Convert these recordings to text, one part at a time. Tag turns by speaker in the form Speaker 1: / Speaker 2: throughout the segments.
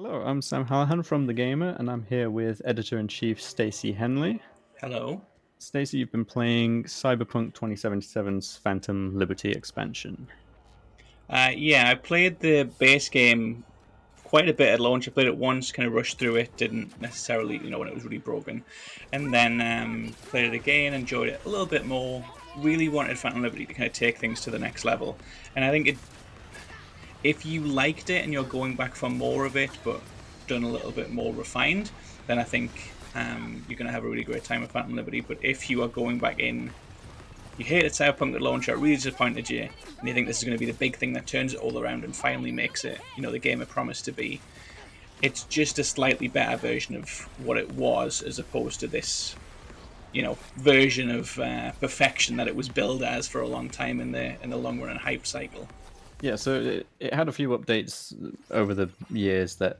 Speaker 1: Hello, I'm Sam Hallahan from The Gamer, and I'm here with editor-in-chief Stacey Henley.
Speaker 2: Hello.
Speaker 1: Stacey, you've been playing Cyberpunk 2077's Phantom Liberty expansion.
Speaker 2: Yeah, I played the base game quite a bit at launch. I played it once, kind of rushed through it, didn't necessarily, when it was really broken. And then played it again, enjoyed it a little bit more. Really wanted Phantom Liberty to kind of take things to the next level. And I think if you liked it and you're going back for more of it, but done a little bit more refined, then I think you're going to have a really great time with Phantom Liberty. But if you are going back in, you hated Cyberpunk at launch, it really disappointed you, and you think this is going to be the big thing that turns it all around and finally makes it, the game it promised to be. It's just a slightly better version of what it was, as opposed to this, version of perfection that it was billed as for a long time in the long run and hype cycle.
Speaker 1: Yeah, so it had a few updates over the years that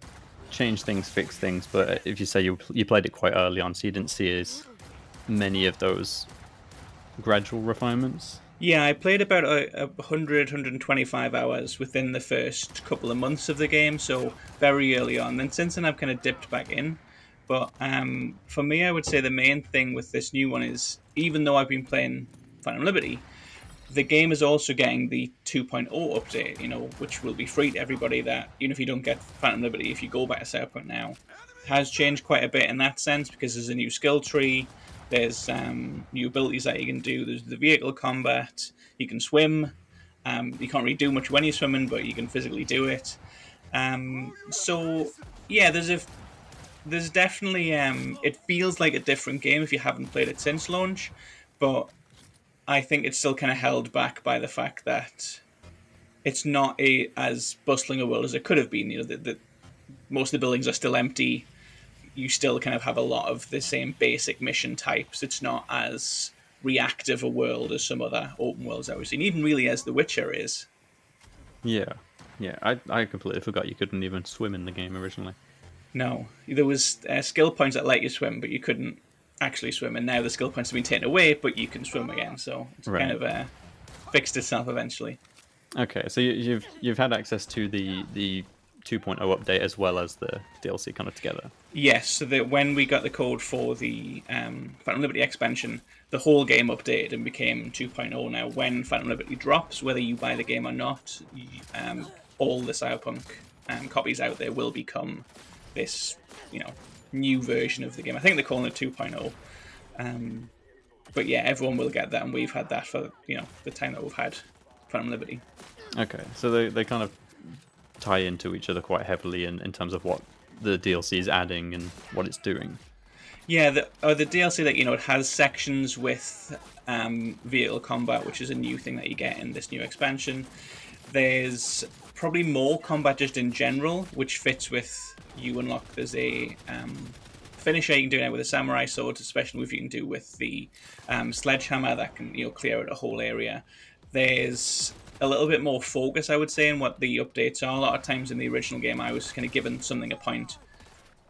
Speaker 1: changed things, fixed things, but if you say you played it quite early on, so you didn't see as many of those gradual refinements.
Speaker 2: Yeah, I played about 125 hours within the first couple of months of the game, so very early on. Then since then, I've kind of dipped back in. But for me, I would say the main thing with this new one is, even though I've been playing Phantom Liberty, the game is also getting the 2.0 update, which will be free to everybody. That even if you don't get Phantom Liberty, if you go back to Cyberpunk now, has changed quite a bit in that sense, because there's a new skill tree, there's new abilities that you can do, there's the vehicle combat, you can swim. You can't really do much when you're swimming, but you can physically do it. So yeah, there's definitely it feels like a different game if you haven't played it since launch, but I think it's still kind of held back by the fact that it's not as bustling a world as it could have been. Most of the buildings are still empty. You still kind of have a lot of the same basic mission types. It's not as reactive a world as some other open worlds that we've seen, even really as The Witcher is.
Speaker 1: Yeah, yeah, I completely forgot you couldn't even swim in the game originally.
Speaker 2: No, there was skill points that let you swim, but you couldn't actually swim. And now the skill points have been taken away, but you can swim again. So it's kind
Speaker 1: Right.
Speaker 2: of fixed itself eventually.
Speaker 1: Okay, so you've had access to the 2.0 update as well as the DLC kind of together.
Speaker 2: Yes, so that when we got the code for the Phantom Liberty expansion, the whole game updated and became 2.0 now. When Phantom Liberty drops, whether you buy the game or not, all the Cyberpunk copies out there will become this, new version of the game. I think they're calling it 2.0. But yeah, everyone will get that, and we've had that for, the time that we've had Phantom Liberty.
Speaker 1: Okay, so they kind of tie into each other quite heavily in terms of what the DLC is adding and what it's doing.
Speaker 2: Yeah, the DLC, that it has sections with vehicle combat, which is a new thing that you get in this new expansion. There's probably more combat just in general, which fits with you unlock. There's a finisher you can do now with a samurai sword, especially if you can do with the sledgehammer that can clear out a whole area. There's a little bit more focus, I would say, in what the updates are. A lot of times in the original game, I was kind of given something a point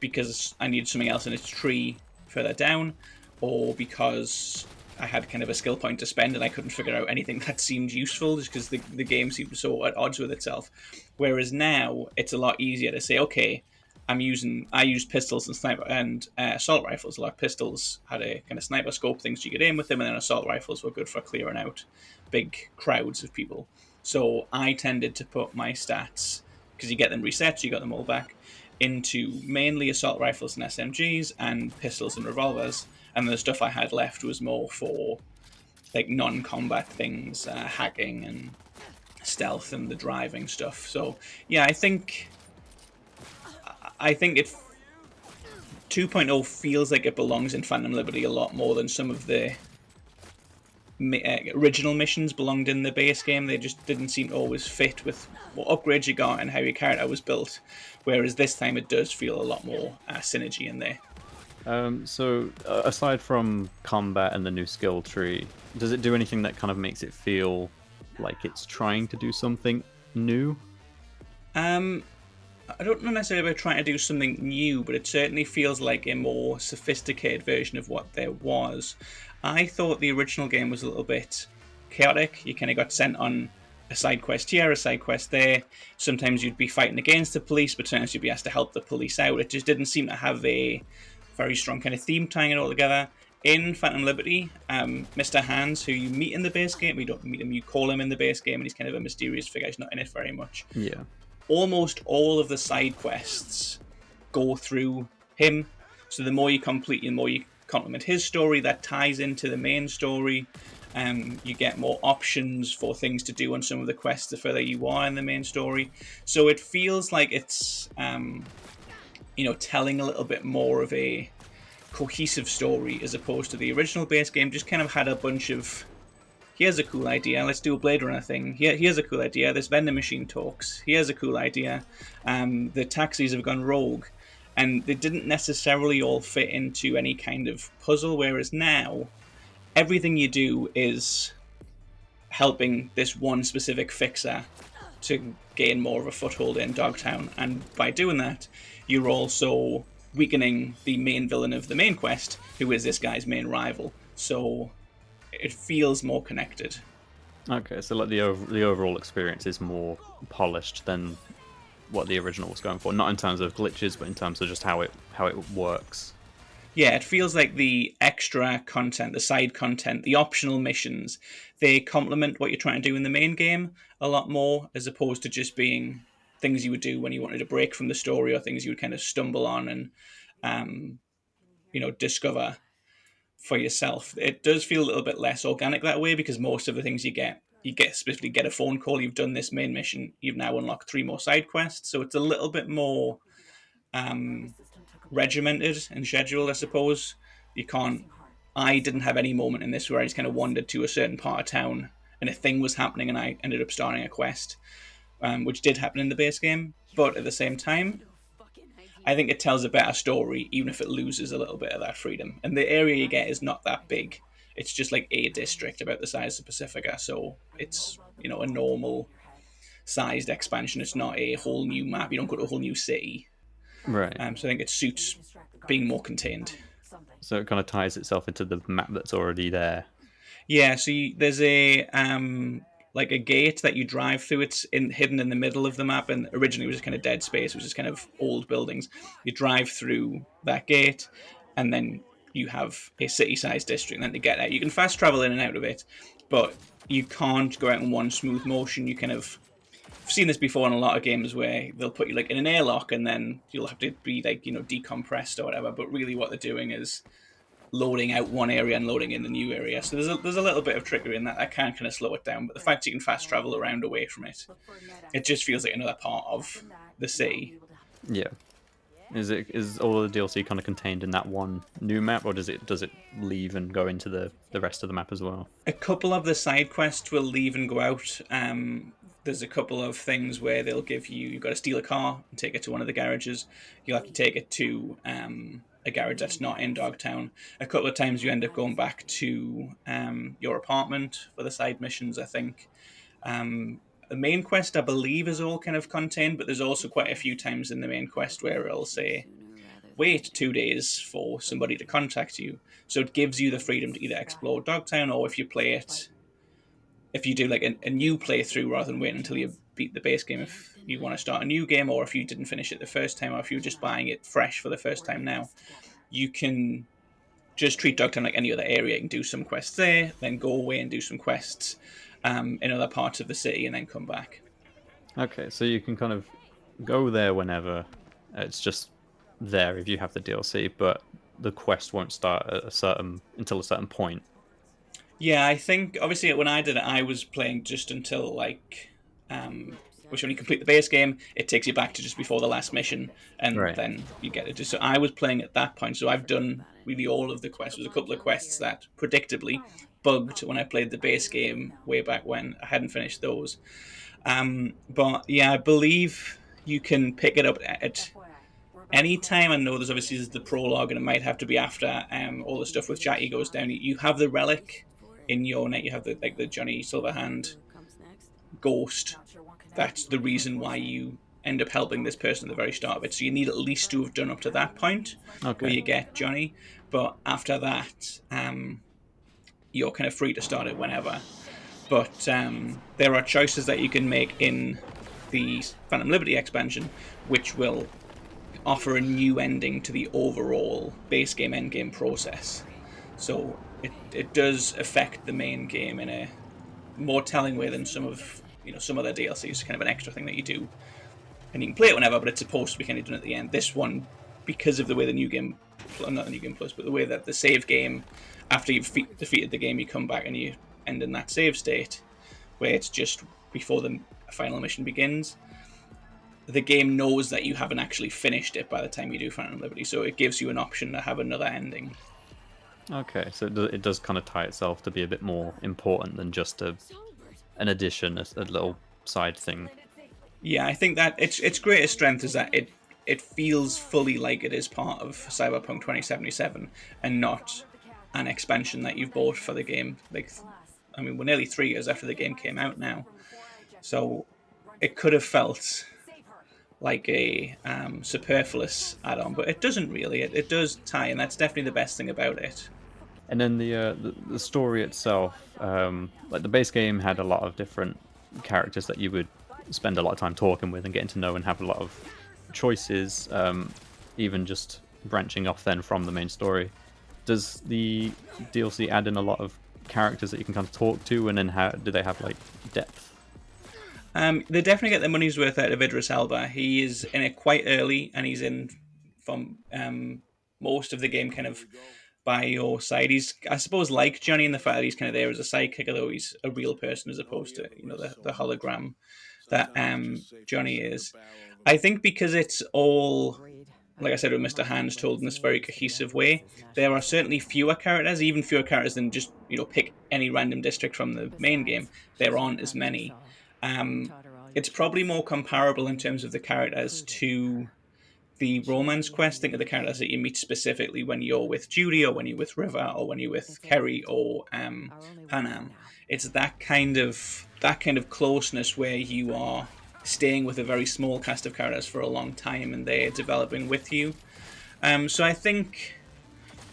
Speaker 2: because I needed something else in its tree further down, or because I had kind of a skill point to spend and I couldn't figure out anything that seemed useful, just because the game seemed so at odds with itself. Whereas now it's a lot easier to say, okay, I use pistols and sniper and assault rifles. Like pistols had a kind of sniper scope things you get in with them, and then assault rifles were good for clearing out big crowds of people. So I tended to put my stats, because you get them reset, so you got them all back, into mainly assault rifles and SMGs and pistols and revolvers, and the stuff I had left was more for like non-combat things, hacking and stealth and the driving stuff. So yeah, I think it 2.0 feels like it belongs in Phantom Liberty a lot more than some of the original missions belonged in the base game. They just didn't seem to always fit with what upgrades you got and how your character was built. Whereas this time it does feel a lot more synergy in there.
Speaker 1: So aside from combat and the new skill tree, does it do anything that kind of makes it feel like it's trying to do something new?
Speaker 2: I don't know necessarily about trying to do something new, but it certainly feels like a more sophisticated version of what there was. I thought the original game was a little bit chaotic. You kind of got sent on a side quest here, a side quest there. Sometimes you'd be fighting against the police, but sometimes you'd be asked to help the police out. It just didn't seem to have a very strong kind of theme tying it all together. In Phantom Liberty, Mr. Hands, who you meet in the base game, you don't meet him, you call him in the base game, and he's kind of a mysterious figure. He's not in it very much.
Speaker 1: Yeah.
Speaker 2: Almost all of the side quests go through him. So the more you complete, the more you complement his story. That ties into the main story. You get more options for things to do on some of the quests the further you are in the main story. So it feels like it's telling a little bit more of a cohesive story as opposed to the original base game. Just kind of had a bunch of, here's a cool idea, let's do a Blade Runner thing. Here's a cool idea, this vending machine talks. Here's a cool idea, the taxis have gone rogue. And they didn't necessarily all fit into any kind of puzzle, whereas now, everything you do is helping this one specific fixer to gain more of a foothold in Dogtown. And by doing that, you're also weakening the main villain of the main quest, who is this guy's main rival. So it feels more connected.
Speaker 1: Okay, so like the overall experience is more polished than what the original was going for. Not in terms of glitches, but in terms of just how it works.
Speaker 2: Yeah, it feels like the extra content, the side content, the optional missions, they complement what you're trying to do in the main game a lot more, as opposed to just being things you would do when you wanted to break from the story, or things you would kind of stumble on and discover for yourself. It does feel a little bit less organic that way, because most of the things you get specifically get a phone call, you've done this main mission, you've now unlocked 3 more side quests. So it's a little bit more regimented and scheduled, I suppose. I didn't have any moment in this where I just kind of wandered to a certain part of town and a thing was happening and I ended up starting a quest, which did happen in the base game. But at the same time, I think it tells a better story, even if it loses a little bit of that freedom. And the area you get is not that big. It's just like a district about the size of Pacifica, so it's a normal sized expansion. It's not a whole new map. You don't go to a whole new city.
Speaker 1: Right.
Speaker 2: So I think it suits being more contained.
Speaker 1: So it kind of ties itself into the map that's already there.
Speaker 2: Yeah, so there's a like a gate that you drive through. It's hidden in the middle of the map, and originally it was just kind of dead space, which is kind of old buildings. You drive through that gate, and then you have a city-sized district. And then to get there, you can fast travel in and out of it, but you can't go out in one smooth motion. You kind of, I've seen this before in a lot of games where they'll put you like in an airlock, and then you'll have to be like decompressed or whatever. But really, what they're doing is loading out one area and loading in the new area. So there's a little bit of trickery in that. I can kind of slow it down, but the fact you can fast travel around away from it, it just feels like another part of the city.
Speaker 1: Yeah. Is all of the DLC kind of contained in that one new map, or does it leave and go into the rest of the map as well?
Speaker 2: A couple of the side quests will leave and go out. There's a couple of things where they'll give you've got to steal a car and take it to one of the garages. You'll have to take it to a garage that's not in Dogtown. A couple of times you end up going back to your apartment for the side missions, I think. The main quest, I believe, is all kind of contained, but there's also quite a few times in the main quest where it'll say, wait 2 days for somebody to contact you. So it gives you the freedom to either explore Dogtown, or if you do like a new playthrough rather than waiting until you beat the base game, if you want to start a new game, or if you didn't finish it the first time, or if you're just buying it fresh for the first time now, you can just treat Dogtown like any other area. You can do some quests there, then go away and do some quests in other parts of the city, and then come back.
Speaker 1: Okay, so you can kind of go there whenever. It's just there if you have the DLC, but the quest won't start until a certain point.
Speaker 2: Yeah, I think obviously when I did it, I was playing just until which when you complete the base game, it takes you back to just before the last mission, and
Speaker 1: Right.
Speaker 2: then you get it. So I was playing at that point, so I've done really all of the quests. There's a couple of quests that predictably bugged when I played the base game way back when. I hadn't finished those. But yeah, I believe you can pick it up at any time. I know there's obviously the prologue, and it might have to be after all the stuff with Jackie goes down. You have the relic in your net. You have the Johnny Silverhand ghost. That's the reason why you end up helping this person at the very start of it. So you need at least to have done up to that point where you get Johnny. But after that, you're kind of free to start it whenever. But there are choices that you can make in the Phantom Liberty expansion, which will offer a new ending to the overall base game endgame process. So it does affect the main game in a more telling way than some of some other DLCs. Kind of an extra thing that you do, and you can play it whenever, but it's supposed to be kind of done at the end. This one, because of the way the new game, not the new game plus, but the way that the save game, after you've defeated the game, you come back and you end in that save state, where it's just before the final mission begins. The game knows that you haven't actually finished it by the time you do Phantom Liberty, so it gives you an option to have another ending.
Speaker 1: Okay, so it does kind of tie itself to be a bit more important than just an addition, a little side thing.
Speaker 2: Yeah, I think that its greatest strength is that it feels fully like it is part of Cyberpunk 2077 and not an expansion that you've bought for the game. Like, I mean, we're nearly 3 years after the game came out now, so it could have felt like a superfluous add-on, but it doesn't really. It does tie, and that's definitely the best thing about it.
Speaker 1: And then the story itself, like the base game had a lot of different characters that you would spend a lot of time talking with and getting to know and have a lot of choices, even just branching off then from the main story. Does the DLC add in a lot of characters that you can kind of talk to, and then do they have like depth?
Speaker 2: They definitely get their money's worth out of Idris Elba. He is in it quite early, and he's in from most of the game kind of by your side. He's, I suppose, like Johnny in the fact that he's kind of there as a sidekick, although he's a real person as opposed to the hologram that Johnny is. I think because it's all, like I said, with Mr. Hands told in this very cohesive way, there are certainly fewer characters, even fewer characters than just pick any random district from the main game. There aren't as many. It's probably more comparable in terms of the characters to the romance quest. Think of the characters that you meet specifically when you're with Judy, or when you're with River, or when you're with Kerry, or Panam. It's that kind of closeness where you are staying with a very small cast of characters for a long time, and they're developing with you. So I think,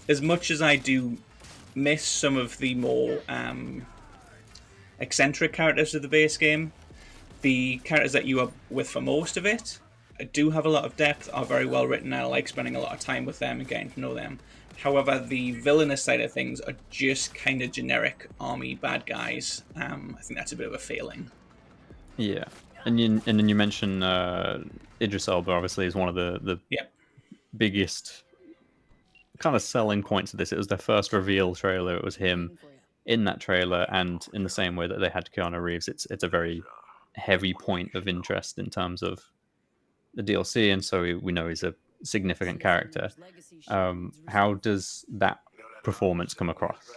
Speaker 2: as much as I do miss some of the more eccentric characters of the base game, the characters that you are with for most of it do have a lot of depth, are very well written, and I like spending a lot of time with them and getting to know them. However, the villainous side of things are just kind of generic army bad guys. I think that's a bit of a failing.
Speaker 1: Yeah, and then you mentioned Idris Elba obviously is one of the biggest kind of selling points of this. It was their first reveal trailer. It was him in that trailer, and in the same way that they had Keanu Reeves, it's a very heavy point of interest in terms of the DLC, and so we know he's a significant character. How does that performance come across?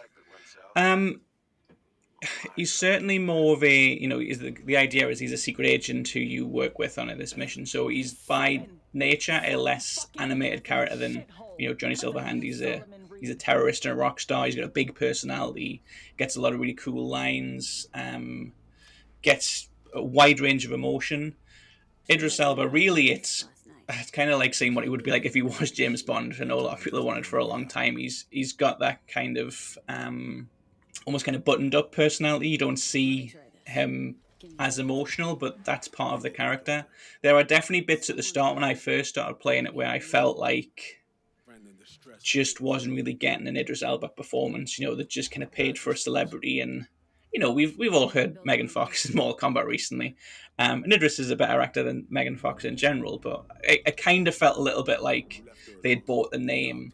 Speaker 2: He's certainly more of a, the idea is he's a secret agent who you work with on this mission, so he's by nature a less animated character than Johnny Silverhand. He's a terrorist and a rock star. He's got a big personality, gets a lot of really cool lines, gets a wide range of emotion. Idris Elba, really, it's kind of like saying what it would be like if he was James Bond. I know a lot of people have wanted for a long time. He's got that kind of almost kind of buttoned up personality. You don't see him as emotional, but that's part of the character. There are definitely bits at the start when I first started playing it where I felt like just wasn't really getting an Idris Elba performance. That just kind of paid for a celebrity, and we've all heard Megan Fox in Mortal Kombat recently. And Idris is a better actor than Megan Fox in general, but it kind of felt a little bit like they'd bought the name.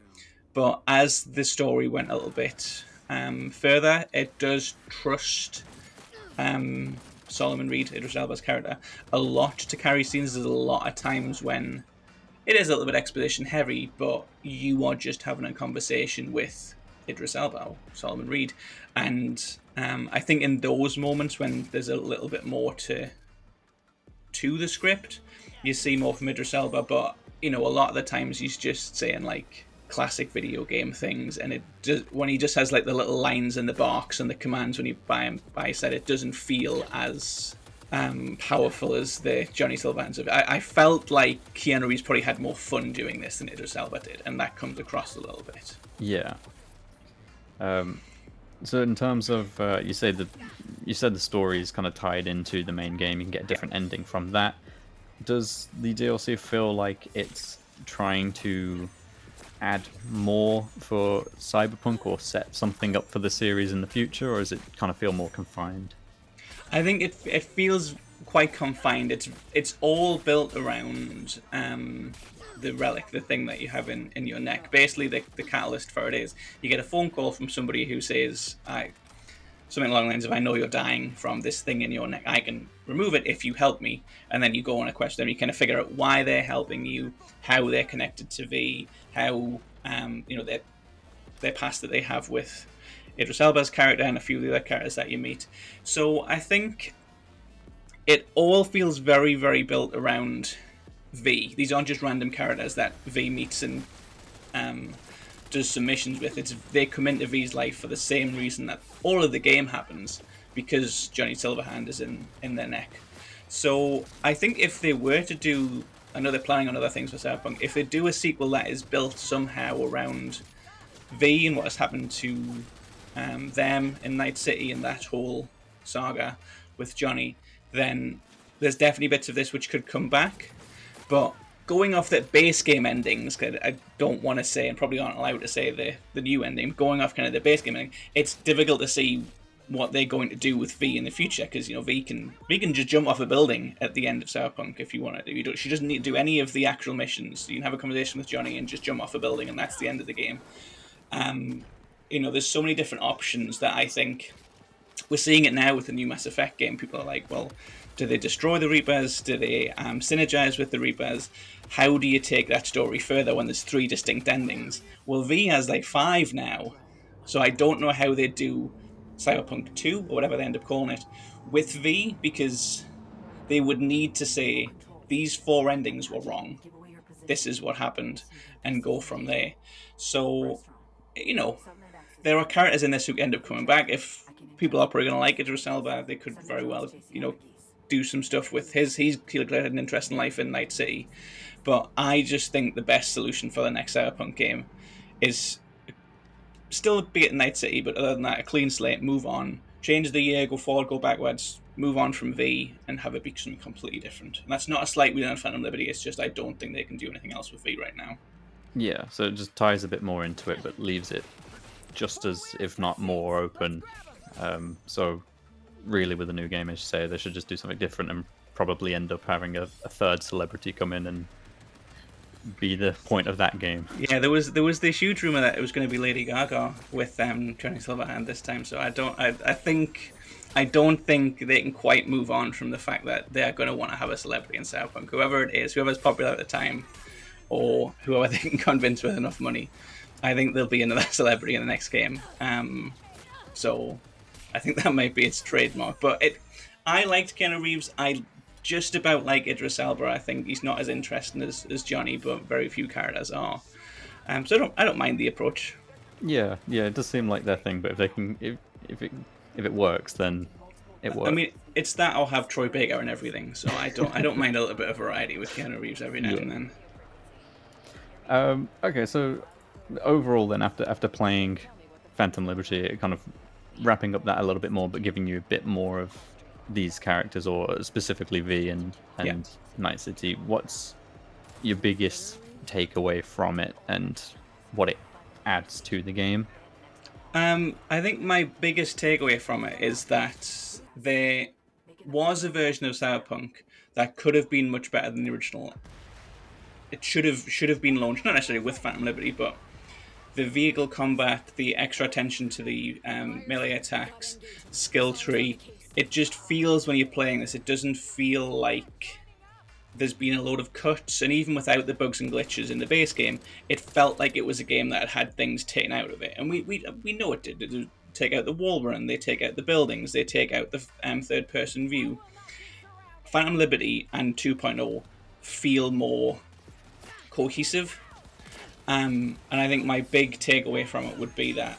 Speaker 2: But as the story went a little bit further, it does trust Solomon Reed, Idris Elba's character, a lot to carry scenes. There's a lot of times when it is a little bit exposition heavy, but you are just having a conversation with Idris Elba, Solomon Reed, and I think in those moments when there's a little bit more to the script, you see more from Idris Elba. But a lot of the times he's just saying like classic video game things, and when he just has like the little lines and the barks and the commands when you buy his set, it doesn't feel as powerful as the Johnny Silverhands of it. I felt like Keanu Reeves probably had more fun doing this than Idris Elba did, and that comes across a little bit.
Speaker 1: Yeah. So in terms of you said the story is kind of tied into the main game. You can get a
Speaker 2: Yeah.
Speaker 1: different ending from that. Does the DLC feel like it's trying to add more for Cyberpunk or set something up for the series in the future, or does it kind of feel more confined?
Speaker 2: I think it feels quite confined. It's all built around the relic, the thing that you have in your neck. Basically, the catalyst for it is you get a phone call from somebody who says, "I." Something along the lines of, "I know you're dying from this thing in your neck. I can remove it if you help me." And then you go on a quest, and you kind of figure out why they're helping you, how they're connected to V, how their past that they have with Idris Elba's character and a few of the other characters that you meet. So I think it all feels very, very built around V. These aren't just random characters that V meets and um, does submissions with. It's they come into V's life for the same reason that all of the game happens, because Johnny Silverhand is in their neck. So I think if they were to do, I know they're planning on other things for Cyberpunk. If they do a sequel that is built somehow around V and what has happened to them in Night City and that whole saga with Johnny, then there's definitely bits of this which could come back. But going off that base game endings, 'cause I don't want to say, and probably aren't allowed to say the new ending, going off kind of the base game ending, it's difficult to see what they're going to do with V in the future, because V can just jump off a building at the end of Cyberpunk if you want to do. She doesn't need to do any of the actual missions. You can have a conversation with Johnny and just jump off a building, and that's the end of the game. Um, there's so many different options that I think we're seeing it now with the new Mass Effect game. People are like, well, do they destroy the Reapers? Do they synergize with the Reapers? How do you take that story further when there's 3 distinct endings? Well, V has like 5 now. So I don't know how they do Cyberpunk 2, or whatever they end up calling it, with V, because they would need to say, these 4 endings were wrong. This is what happened, and go from there. So, you know, there are characters in this who end up coming back. If people are probably going to like Idris Elba, they could very well, do some stuff with he'll had an interesting life in Night City. But I just think the best solution for the next Cyberpunk game is still be at Night City, but other than that, a clean slate, move on, change the year, go forward, go backwards, move on from V, and have it be something completely different. And that's not a slight on Phantom Liberty. It's just I don't think they can do anything else with V right now.
Speaker 1: Yeah, so it just ties a bit more into it, but leaves it just as, if not more, open. So really, with a new game, as you say, they should just do something different and probably end up having a third celebrity come in and be the point of that game.
Speaker 2: Yeah, there was this huge rumor that it was going to be Lady Gaga with Johnny Silverhand this time. So I don't think they can quite move on from the fact that they are going to want to have a celebrity in Cyberpunk. Whoever it is, whoever's popular at the time, or whoever they can convince with enough money, I think there'll be another celebrity in the next game. So I think that might be its trademark. But I liked Keanu Reeves. I just about like Idris Elba. I think he's not as interesting as Johnny, but very few characters are. So I don't mind the approach.
Speaker 1: Yeah, it does seem like their thing. But if they can, if it works, then it works.
Speaker 2: I mean, it's that I'll have Troy Baker and everything. So I don't mind a little bit of variety with Keanu Reeves every now and then.
Speaker 1: Okay, so overall, then after playing Phantom Liberty, it kind of wrapping up that a little bit more, but giving you a bit more of these characters, or specifically V and Night City. What's your biggest takeaway from it, and what it adds to the game?
Speaker 2: I think my biggest takeaway from it is that there was a version of Cyberpunk that could have been much better than the original. It should have been launched, not necessarily with Phantom Liberty, but the vehicle combat, the extra attention to the melee attacks, skill tree. It just feels, when you're playing this, it doesn't feel like there's been a load of cuts, and even without the bugs and glitches in the base game, it felt like it was a game that had things taken out of it. And we know it did. They take out the wall run, they take out the buildings, they take out the third person view. Phantom Liberty and 2.0 feel more cohesive. And I think my big takeaway from it would be that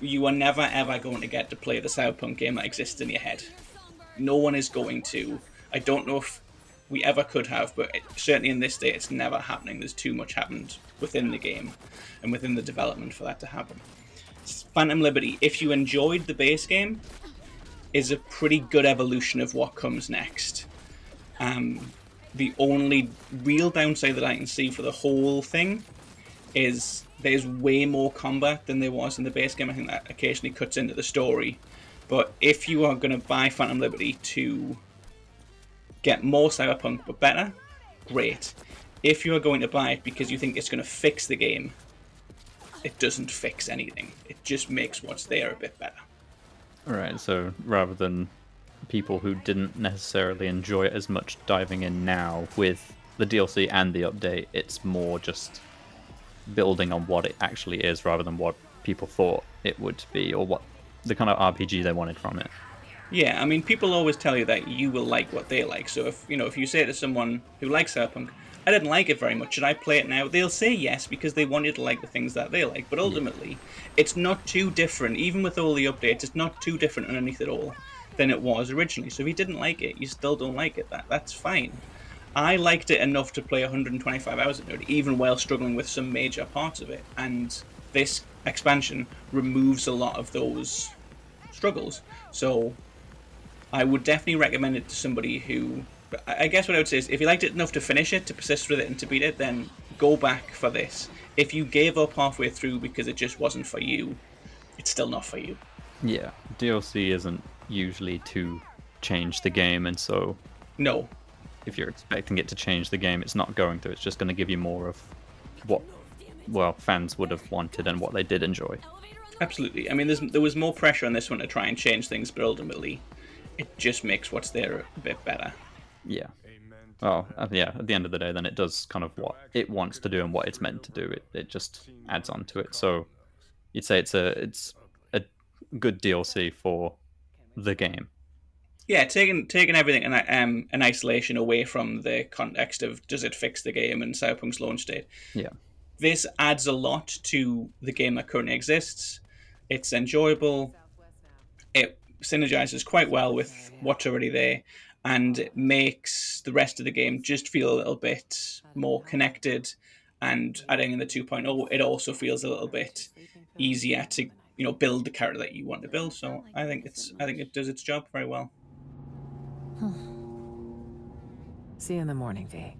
Speaker 2: you are never ever going to get to play the Cyberpunk game that exists in your head. No one is going to. I don't know if we ever could have, but certainly in this day, it's never happening. There's too much happened within the game and within the development for that to happen. Phantom Liberty, if you enjoyed the base game, is a pretty good evolution of what comes next. The only real downside that I can see for the whole thing is there's way more combat than there was in the base game. I think that occasionally cuts into the story. But if you are going to buy Phantom Liberty to get more Cyberpunk but better, great. If you are going to buy it because you think it's going to fix the game, it doesn't fix anything. It just makes what's there a bit better.
Speaker 1: Right, so rather than people who didn't necessarily enjoy it as much diving in now with the DLC and the update, it's more just building on what it actually is rather than what people thought it would be or what the kind of RPG they wanted from it.
Speaker 2: Yeah, I mean, people always tell you that you will like what they like. So if you say to someone who likes Cyberpunk, I didn't like it very much, should I play it now? They'll say yes because they want you to like the things that they like. But
Speaker 1: Yeah.
Speaker 2: ultimately, it's not too different. Even with all the updates, it's not too different underneath it all than it was originally. So if you didn't like it, you still don't like it. That's fine. I liked it enough to play 125 hours of it, even while struggling with some major parts of it. And this expansion removes a lot of those struggles. So I would definitely recommend it to somebody who. I guess what I would say is if you liked it enough to finish it, to persist with it, and to beat it, then go back for this. If you gave up halfway through because it just wasn't for you, it's still not for you.
Speaker 1: Yeah, DLC isn't usually to change the game, and so
Speaker 2: No,
Speaker 1: if you're expecting it to change the game, it's not going to. It's just going to give you more of what, well, fans would have wanted and what they did enjoy.
Speaker 2: absolutely. I mean, there was more pressure on this one to try and change things, but ultimately, it just makes what's there a bit better.
Speaker 1: Yeah. Well, yeah, at the end of the day, then it does kind of what it wants to do and what it's meant to do. It just adds on to it. So you'd say it's a good DLC for the game.
Speaker 2: Yeah, taking everything in isolation away from the context of does it fix the game and Cyberpunk's launch date.
Speaker 1: Yeah.
Speaker 2: This adds a lot to the game that currently exists. It's enjoyable. It synergizes quite well with what's already there, and it makes the rest of the game just feel a little bit more connected. And adding in the 2.0, it also feels a little bit easier to build the character that you want to build. So I think it does its job very well.
Speaker 3: See you in the morning, V.